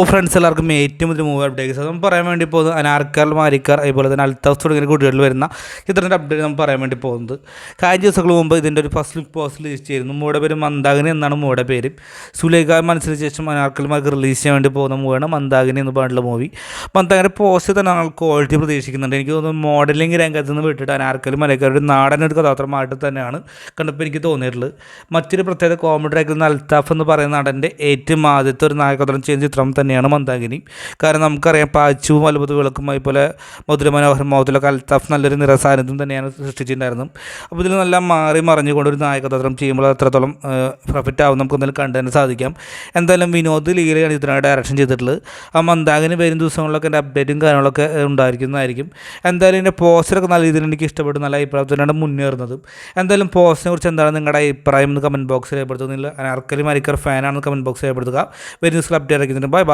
Friends എല്ലാവർക്കും ഏറ്റവും വലിയ മൂവി അപ്ഡേറ്റ്സ് അത് നമ്മൾ പറയാൻ വേണ്ടി പോകുന്നത് അനാർക്കൽ മാരിക്കാർ അതുപോലെ തന്നെ അൽത്താഫ് തുടങ്ങിയ കുട്ടികളിൽ വരുന്ന ചിത്രത്തിൻ്റെ അപ്ഡേറ്റ് നമ്മൾ പറയാൻ വേണ്ടി പോകുന്നത്. കഴിഞ്ഞ ദിവസങ്ങൾ മുമ്പ് ഇതിൻ്റെ ഒരു ഫസ്റ്റ് ലുക്ക് പോസ്റ്റ് റിലീസ് ചെയ്യുന്നു. മൂടെ പേര് മന്ദാകിനി എന്നാണ് മൂടെ പേര്. സുലേഖ മനസ്സിന് ശേഷം അനാർക്കൽ മാർക്ക് റിലീസ് ചെയ്യാൻ വേണ്ടി പോകുന്ന മൂവിയാണ് മന്ദാകിനി എന്ന് പറഞ്ഞിട്ടുള്ള മൂവി. മന്ദാകിൻ്റെ പോസ്റ്റ് തന്നെ ഞങ്ങൾ ക്വാളിറ്റി പ്രതീക്ഷിക്കുന്നുണ്ട്. എനിക്ക് തോന്നുന്നു മോഡലിംഗ് രംഗത്ത് നിന്ന് വിട്ടിട്ട് അനാർക്കൽ മലക്കാരുടെ നാടനൊരു കഥാപാത്രമായിട്ട് തന്നെയാണ് കണ്ടപ്പോൾ എനിക്ക് തോന്നിയിട്ടുള്ളത്. മറ്റൊരു പ്രത്യേകത കോമഡി ആക്കുന്ന അൽത്താഫ് എന്ന് പറയുന്ന നടൻ്റെ ഏറ്റവും ആദ്യത്തെ ഒരു നായകത്വം ചെയ്യുന്ന ചിത്രം തന്നെയാണ് മന്ദാകിനി. കാരണം നമുക്കറിയാം പാച്ചുവും അത്ഭുത വിളക്കും അതുപോലെ മധുര മനോഹരം മോഹത്തിലൊക്കെ അൽത്താഫ് നല്ലൊരു നിറസാന്നിധ്യം തന്നെയാണ് സൃഷ്ടിച്ചിട്ടുണ്ടായിരുന്നത്. അപ്പോൾ ഇതിൽ നല്ല മാറി മറിഞ്ഞുകൊണ്ട് ഒരു നായകത്വം ചെയ്യുമ്പോൾ അത്രത്തോളം പ്രോഫിറ്റ് ആവും നമുക്ക് എന്തായാലും കണ്ടു തന്നെ സാധിക്കാം. എന്തായാലും വിനോദ് ലീലയാണ് ഇതിനാണ് ഡയറക്ഷൻ ചെയ്തിട്ടുള്ളത്. ആ മന്ദാകിനി വരും ദിവസങ്ങളിലൊക്കെ എൻ്റെ അപ്ഡേറ്റും കാര്യങ്ങളൊക്കെ ഉണ്ടായിരിക്കുന്നതായിരിക്കും. എന്തായാലും എൻ്റെ പോസ്റ്ററൊക്കെ നല്ല രീതിയിൽ എനിക്ക് ഇഷ്ടപ്പെട്ടു. നല്ല അഭിപ്രായത്തിലാണ് മുന്നേറുന്നത്. എന്തായാലും പോസ്റ്റിനെ കുറിച്ച് എന്താണ് നിങ്ങളുടെ അഭിപ്രായം എന്ന് കമൻറ്റ് ബോക്സിൽ രേഖപ്പെടുത്തുന്നില്ല. അനാർക്കലി മാരിക്കർ ഫാനാണെന്ന് കമൻറ്റ് ബോക്സിൽ രേഖപ്പെടുത്തുക. വരും ദിവസത്തിൽ അപ്ഡേറ്റ് ആയിരിക്കുന്നുണ്ട്. ബൈ.